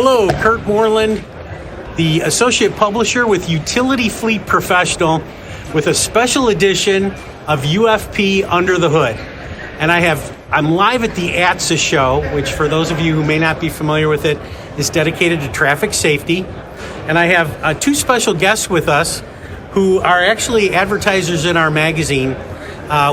Hello, Kurt Moreland, the Associate Publisher with Utility Fleet Professional, with a special edition of UFP Under the Hood. And I'm live at the ATSSA show, which for those of you who may not be familiar with it, is dedicated to traffic safety. And I have two special guests with us who are actually advertisers in our magazine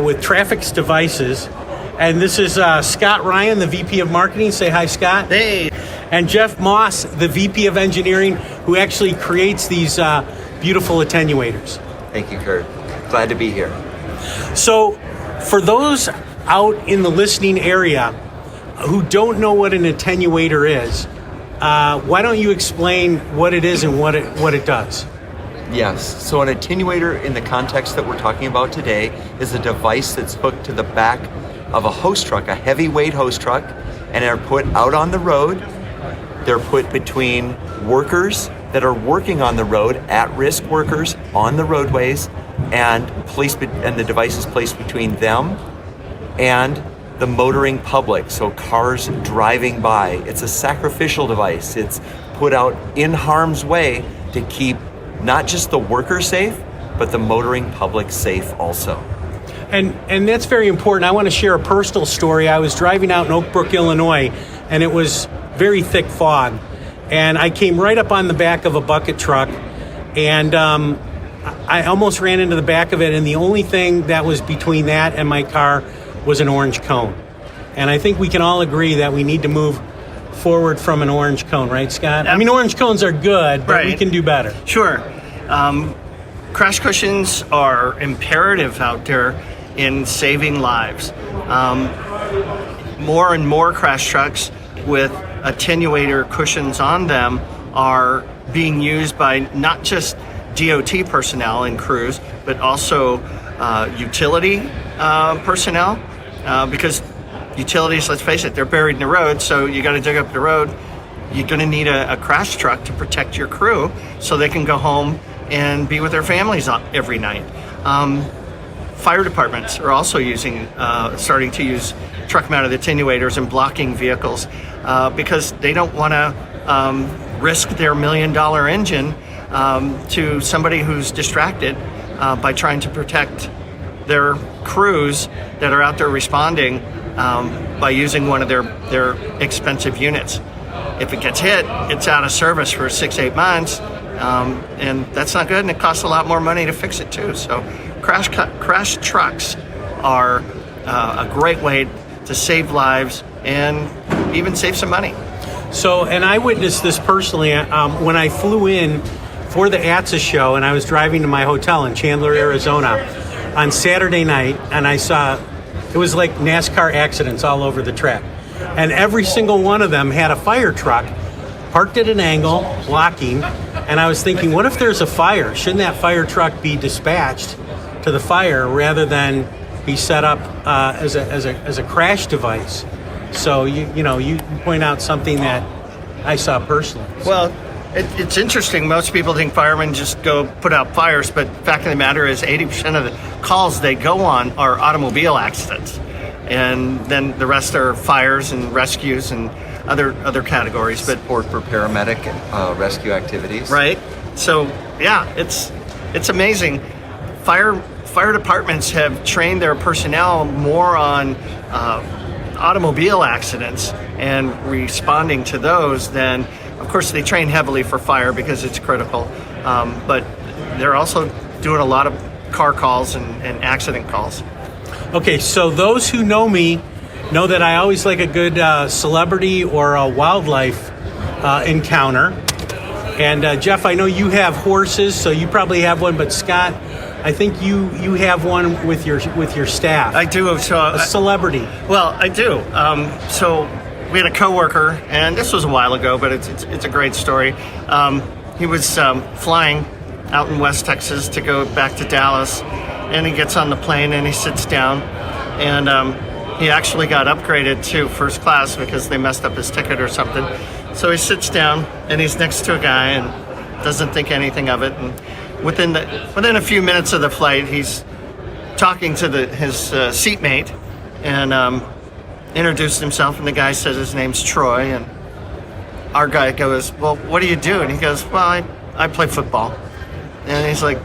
with Traffix Devices. And this is Scott Ryan, the VP of Marketing. Say hi, Scott. Hey. And Jeff Moss, the VP of Engineering, who actually creates these beautiful attenuators. Thank you, Kurt. Glad to be here. So, for those out in the listening area who don't know what an attenuator is, why don't you explain what it is and what it does? Yes. So an attenuator, in the context that we're talking about today, is a device that's hooked to the back of a hose truck, a heavyweight hose truck, and they're put out on the road. They're put between workers that are working on the road, at-risk workers on the roadways, and the device is placed between them and the motoring public, so cars driving by. It's a sacrificial device. It's put out in harm's way to keep not just the worker safe, but the motoring public safe also. And that's very important. I want to share a personal story. I was driving out in Oak Brook, Illinois, and it was very thick fog. And I came right up on the back of a bucket truck, and I almost ran into the back of it, and the only thing that was between that and my car was an orange cone. And I think we can all agree that we need to move forward from an orange cone, right, Scott? I mean, orange cones are good, but we can do better. Sure. Crash cushions are imperative out there in saving lives. More and more crash trucks with attenuator cushions on them are being used by not just DOT personnel and crews, but also utility personnel, because utilities, let's face it, they're buried in the road, so you got to dig up the road. You're going to need a crash truck to protect your crew so they can go home and be with their families every night. Fire departments are also starting to use truck-mounted attenuators and blocking vehicles because they don't want to risk their $1 million engine to somebody who's distracted by trying to protect their crews that are out there responding by using one of their expensive units. If it gets hit, it's out of service for 6-8 months, and that's not good, and it costs a lot more money to fix it too. So crash trucks are a great way to save lives and even save some money. So, and I witnessed this personally when I flew in for the ATSSA show, and I was driving to my hotel in Chandler, Arizona on Saturday night, and I saw it was like NASCAR accidents all over the track. And every single one of them had a fire truck parked at an angle, blocking, and I was thinking, what if there's a fire? Shouldn't that fire truck be dispatched to the fire rather than be set up as a crash device? So you point out something that I saw personally. Well, it's interesting. Most people think firemen just go put out fires, but the fact of the matter is 80% of the calls they go on are automobile accidents. And then the rest are fires and rescues and other categories. But Support for paramedic rescue activities. Right. So yeah, it's amazing. Fire departments have trained their personnel more on automobile accidents and responding to those than, of course, they train heavily for fire because it's critical. But they're also doing a lot of car calls and accident calls. Okay, so those who know me know that I always like a good celebrity or a wildlife encounter. And Jeff, I know you have horses, so you probably have one. But Scott, I think you have one with your staff. I do. So a celebrity. Well, I do. So we had a coworker, and this was a while ago, but it's a great story. He was flying out in West Texas to go back to Dallas, and he gets on the plane and he sits down, and he actually got upgraded to first class because they messed up his ticket or something. So he sits down and he's next to a guy and doesn't think anything of it. And within a few minutes of the flight, he's talking to his seatmate and introduced himself. And the guy said his name's Troy. And our guy goes, well, what do you do? And he goes, well, I play football. And he's like,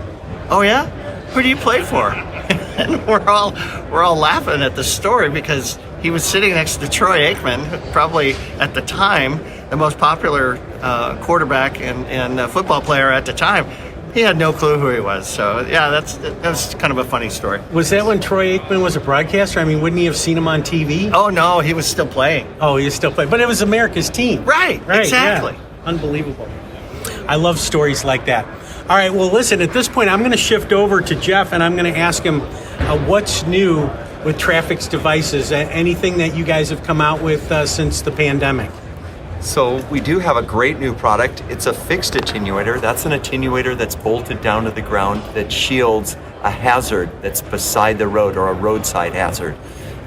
oh yeah? Who do you play for? And we're all laughing at the story because he was sitting next to Troy Aikman, probably at the time the most popular quarterback and football player at the time. He had no clue who he was. So yeah, that was kind of a funny story. Was that when Troy Aikman was a broadcaster? I mean, wouldn't he have seen him on TV? Oh no, he was still playing. Oh, he was still playing, but it was America's team. Right, exactly. Yeah. Unbelievable. I love stories like that. All right, well, listen, at this point, I'm going to shift over to Jeff, and I'm going to ask him what's new with Traffix Devices, anything that you guys have come out with since the pandemic. So we do have a great new product. It's a fixed attenuator. That's an attenuator that's bolted down to the ground that shields a hazard that's beside the road or a roadside hazard.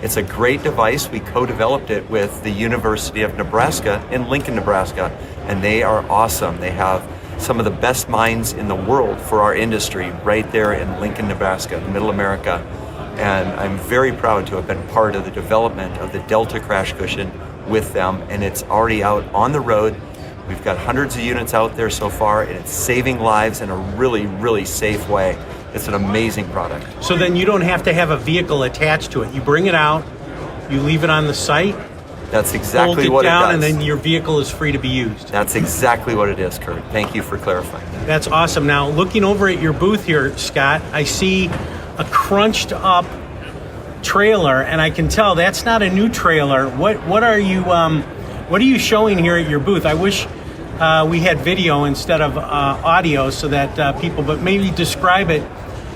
It's a great device. We co-developed it with the University of Nebraska in Lincoln, Nebraska, and they are awesome. They have some of the best minds in the world for our industry right there in Lincoln, Nebraska, Middle America. And I'm very proud to have been part of the development of the Delta crash cushion with them, and it's already out on the road. We've got hundreds of units out there so far, and it's saving lives in a really, really safe way. It's an amazing product. So then you don't have to have a vehicle attached to it. You bring it out, you leave it on the site, that's exactly bolt what it down, it does. and then your vehicle is free to be used. That's exactly what it is, Kurt. Thank you for clarifying that. That's awesome. Now, looking over at your booth here, Scott, I see a crunched up trailer, and I can tell that's not a new trailer. What are you showing here at your booth? I wish we had video instead of audio so that people, but maybe describe it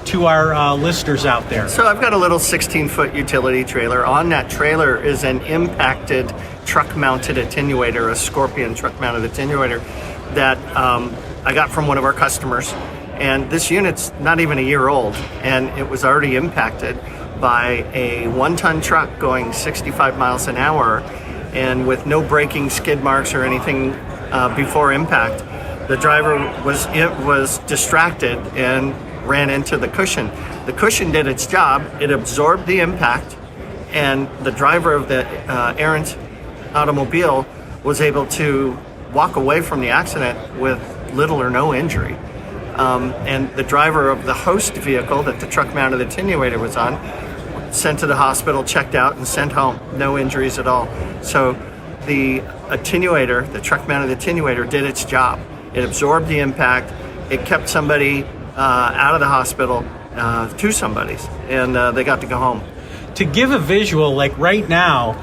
to our listeners out there. So I've got a little 16-foot utility trailer. On that trailer is an impacted truck-mounted attenuator, a Scorpion truck-mounted attenuator that I got from one of our customers. And this unit's not even a year old, and it was already impacted by a one-ton truck going 65 miles an hour, and with no braking skid marks or anything before impact. The driver was distracted and ran into the cushion. The cushion did its job. It absorbed the impact, and the driver of the errant automobile was able to walk away from the accident with little or no injury. And the driver of the host vehicle that the truck-mounted attenuator was on, sent to the hospital, checked out, and sent home. No injuries at all. So the attenuator, the truck-mounted attenuator, did its job. It absorbed the impact. It kept somebody out of the hospital to somebody's, and they got to go home. To give a visual, like right now,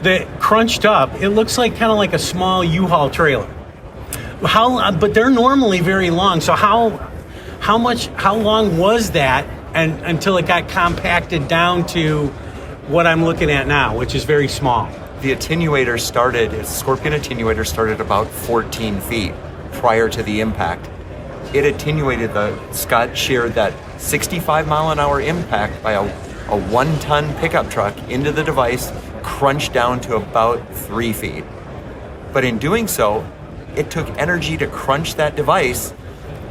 the crunched up, it looks like kind of like a small U-Haul trailer. But they're normally very long. So how long was that until it got compacted down to what I'm looking at now, which is very small? The attenuator Scorpion attenuator started about 14 feet prior to the impact. It attenuated Scott shared that 65 mile an hour impact by a 1-ton pickup truck into the device, crunched down to about 3 feet. But in doing so, it took energy to crunch that device.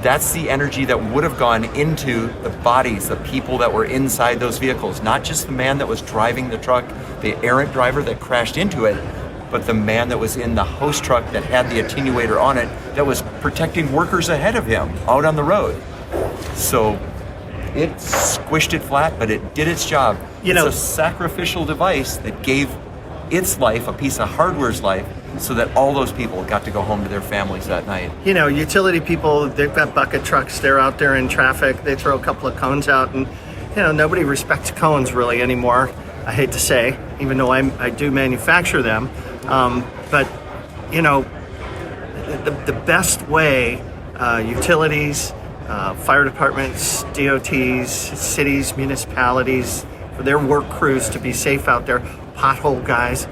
That's the energy that would have gone into the bodies, the people that were inside those vehicles, not just the man that was driving the truck, the errant driver that crashed into it, but the man that was in the host truck that had the attenuator on it that was protecting workers ahead of him out on the road. So it squished it flat, but it did its job. It's a sacrificial device that gave its life, a piece of hardware's life, so that all those people got to go home to their families that night. You know, utility people, they've got bucket trucks, they're out there in traffic, they throw a couple of cones out, and nobody respects cones really anymore, I hate to say, even though I do manufacture them. But the best way utilities, fire departments, DOTs, cities, municipalities, for their work crews to be safe out there, pothole guys,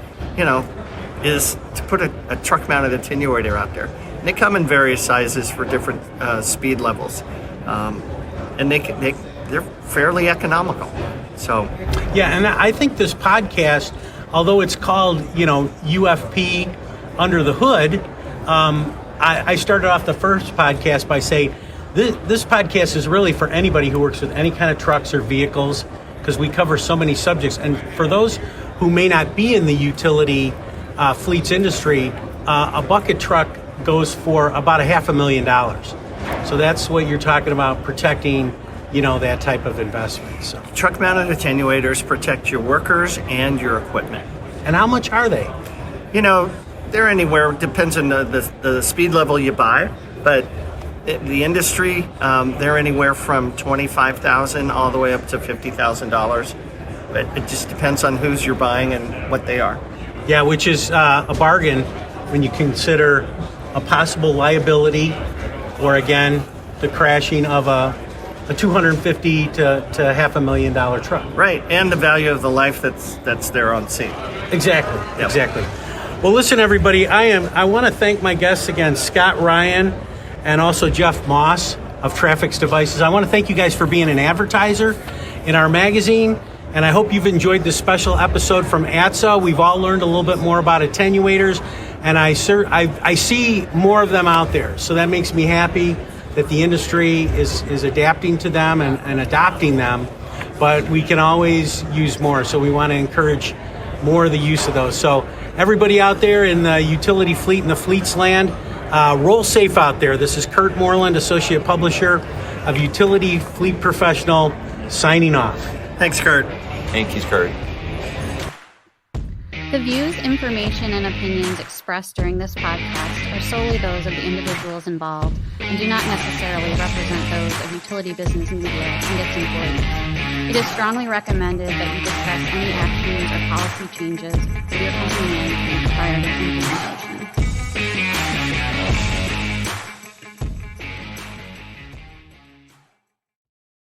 is to put a truck-mounted attenuator out there. And they come in various sizes for different speed levels, and they're fairly economical. So, yeah, and I think this podcast, although it's called UFP Under the Hood, I started off the first podcast by saying this podcast is really for anybody who works with any kind of trucks or vehicles, because we cover so many subjects. And for those who may not be in the utility fleets industry, a bucket truck goes for about $500,000. So that's what you're talking about, protecting, that type of investment. So Truck-mounted attenuators protect your workers and your equipment. And how much are they? They're anywhere, depends on the speed level you buy, but the industry, they're anywhere from $25,000 all the way up to $50,000. But it just depends on who's you're buying and what they are. Yeah, which is a bargain when you consider a possible liability, or again, the crashing of a $250,000 to $500,000 truck. Right, and the value of the life that's there on scene. Exactly. Yep. Exactly. Well, listen, everybody. I want to thank my guests again, Scott Ryan and also Jeff Moss of Traffix Devices. I want to thank you guys for being an advertiser in our magazine, and I hope you've enjoyed this special episode from ATSSA. We've all learned a little bit more about attenuators, and I see more of them out there. So that makes me happy that the industry is adapting to them and adopting them, but we can always use more. So we want to encourage more of the use of those. So everybody out there in the utility fleet and the fleets land, roll safe out there. This is Kurt Moreland, Associate Publisher of Utility Fleet Professional, signing off. Thanks, Kurt. Thank you, Kurt. The views, information, and opinions expressed during this podcast are solely those of the individuals involved and do not necessarily represent those of Utility Business Media and its employees. It is strongly recommended that you discuss any actions or policy changes with your company management prior to implementation.